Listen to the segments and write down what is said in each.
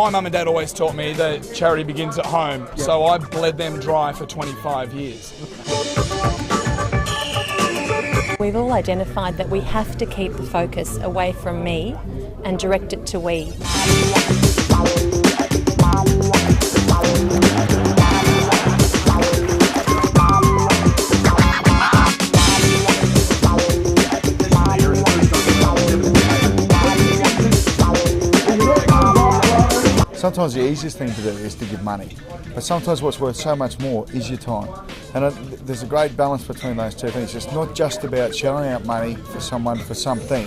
My mum and dad always taught me that charity begins at home, so I bled them dry for 25 years. We've all identified that we have to keep the focus away from me and direct it to we. Sometimes the easiest thing to do is to give money, but sometimes what's worth so much more is your time. And there's a great balance between those two things. It's not just about shelling out money for someone for something,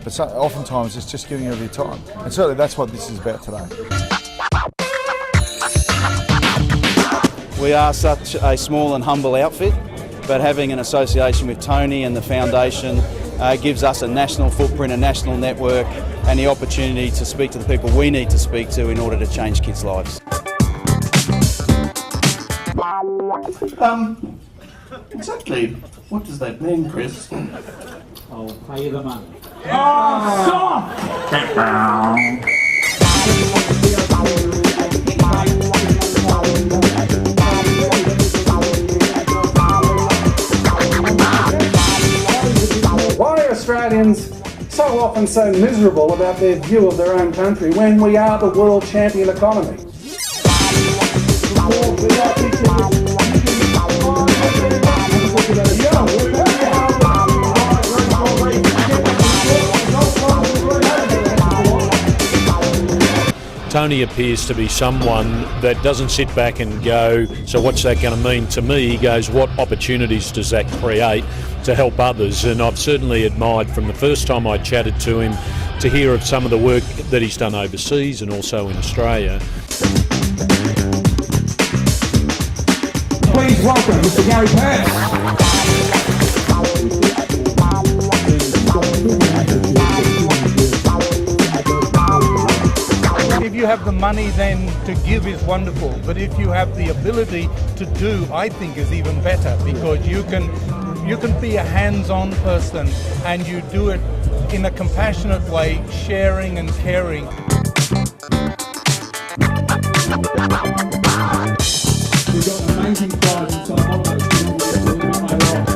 but oftentimes it's just giving of your time. And certainly that's what this is about today. We are such a small and humble outfit, but having an association with Tony and the foundation gives us a national footprint, a national network, and the opportunity to speak to the people we need to speak to in order to change kids' lives. Exactly. What does that mean, Chris? I'll pay you the money. Why are Australians so often so miserable about their view of their own country when we are the world champion economy? Tony appears to be someone that doesn't sit back and go, so what's that going to mean to me? He goes, what opportunities does that create to help others? And I've certainly admired from the first time I chatted to him to hear of some of the work that he's done overseas and also in Australia. Please welcome Mr. Gary Pearce. If you have the money, then to give is wonderful, but if you have the ability to do, I think is even better, because you can be a hands-on person and you do it in a compassionate way, sharing and caring. We've got an amazing prize inside one of those people that we're going to pay off.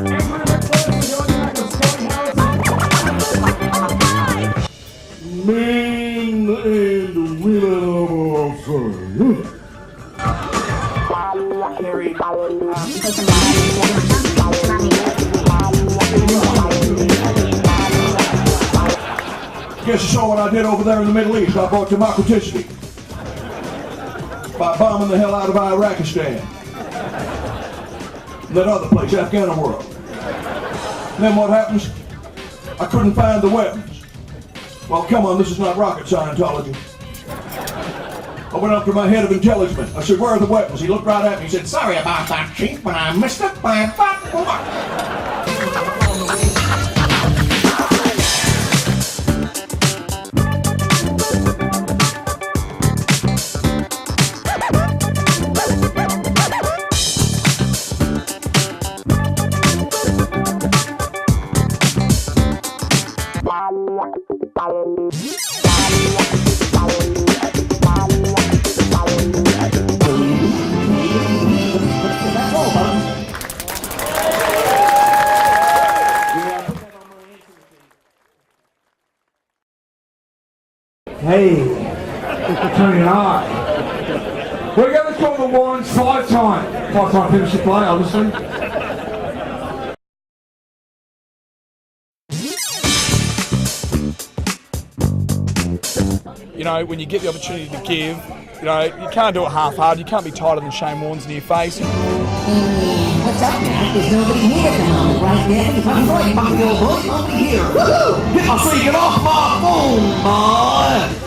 Men and women of Guess you saw what I did over there in the Middle East. I brought democraticity by bombing the hell out of Iraqistan. And that other place, Afghanistan world. And then what happens? I couldn't find the weapons. Well, come on, this is not rocket Scientology. I went up to my head of intelligence. I said, where are the weapons? He looked right at me. He said, sorry about that, Chief, but I missed it by about Hey, Tony and I, we're going to call the Warrens five-time Premiership player, obviously. You know, when you get the opportunity to give, you know, you can't do it half-hard. You can't be tighter than Shane Warne's in your face. What's up, man? There's nobody here at the moment, right there. I'm right, I'm your boy over here. Woohoo! Get my freaking off my phone, boy!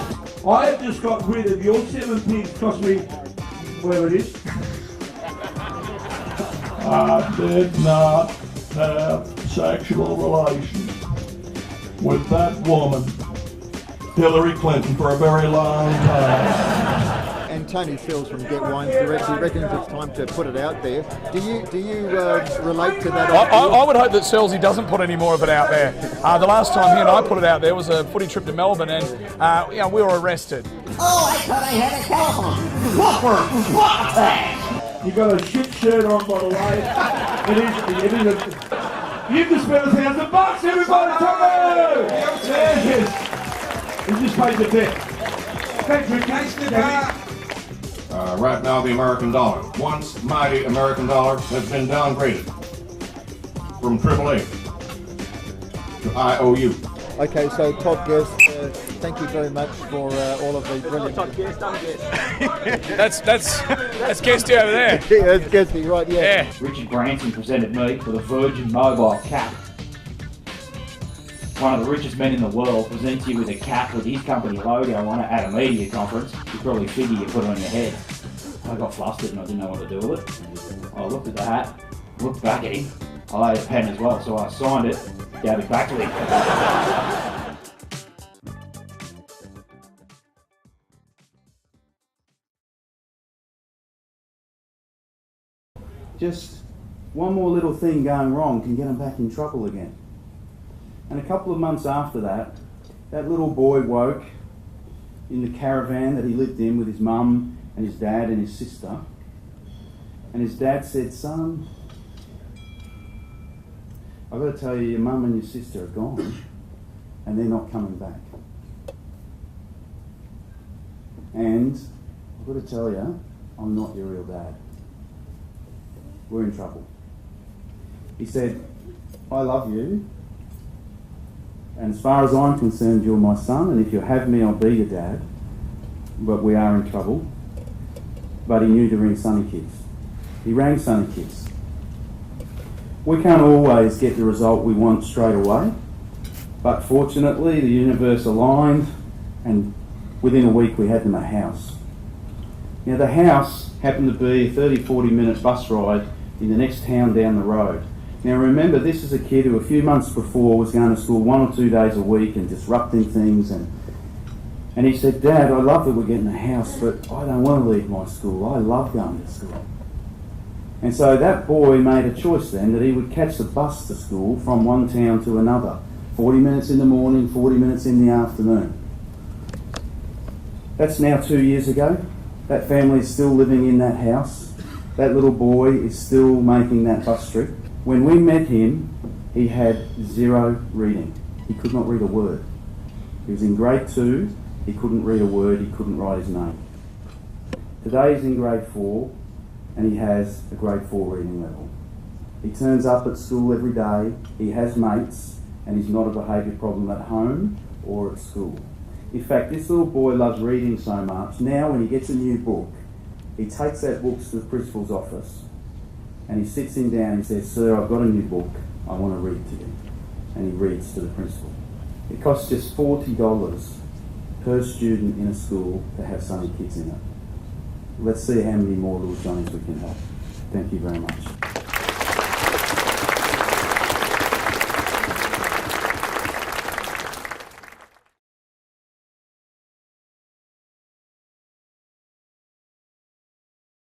I have just got rid of your 7 pigs, cost me, whatever it is. I did not have sexual relations with that woman, Hillary Clinton, for a very long time. And Tony Sills from Get Wines Direct, he reckons it's time to put it out there. Do you relate to that? I would hope that Selzy doesn't put any more of it out there. The last time he and I put it out there was a footy trip to Melbourne, and we were arrested. Oh, I thought I had a telephone. What attack? You got a shit shirt on, by the way. It is a... You can spend $1,000, everybody! Tommy! Yes. He just paid the debt. Thanks, Rick. Right now, the American dollar, once mighty American dollar, has been downgraded from AAA to IOU. Okay, so top guest, thank you very much for all of the brilliant... Top guest, I'm guest. That's Guesty over there. Yeah, that's Guesty, right, yeah. Richard Branson presented me with a Virgin Mobile cap. One of the richest men in the world presents you with a cap with his company logo on it at a media conference. You probably figure you put it on your head. I got flustered and I didn't know what to do with it. I looked at the hat, looked back at him. I had a pen as well, so I signed it, gave it back to him. Just one more little thing going wrong can get them back in trouble again. And a couple of months after that, that little boy woke in the caravan that he lived in with his mum and his dad and his sister. And his dad said, "Son, I've got to tell you, your mum and your sister are gone and they're not coming back. And I've got to tell you, I'm not your real dad. We're in trouble." He said, "I love you. And as far as I'm concerned, you're my son, and if you have me, I'll be your dad. But we are in trouble." But he knew to ring Sunny Kids. He rang Sunny Kids. We can't always get the result we want straight away, but fortunately the universe aligned, and within a week we had them a house. Now the house happened to be a 30-40 minute bus ride in the next town down the road. Now remember, this is a kid who a few months before was going to school 1 or 2 days a week and disrupting things, and he said, "Dad, I love that we're getting a house, but I don't want to leave my school. I love going to school." And so that boy made a choice then that he would catch the bus to school from one town to another, 40 minutes in the morning, 40 minutes in the afternoon. That's now 2 years ago. That family is still living in that house. That little boy is still making that bus trip. When we met him, he had 0 reading. He could not read a word. He was in grade 2, he couldn't read a word, he couldn't write his name. Today he's in grade 4, and he has a grade 4 reading level. He turns up at school every day, he has mates, and he's not a behaviour problem at home or at school. In fact, this little boy loves reading so much, now when he gets a new book, he takes that book to the principal's office, and he sits him down and says, "Sir, I've got a new book, I want to read to you." And he reads to the principal. It costs just $40 per student in a school to have Sunny Kids in it. Let's see how many more little Johnnies we can have. Thank you very much.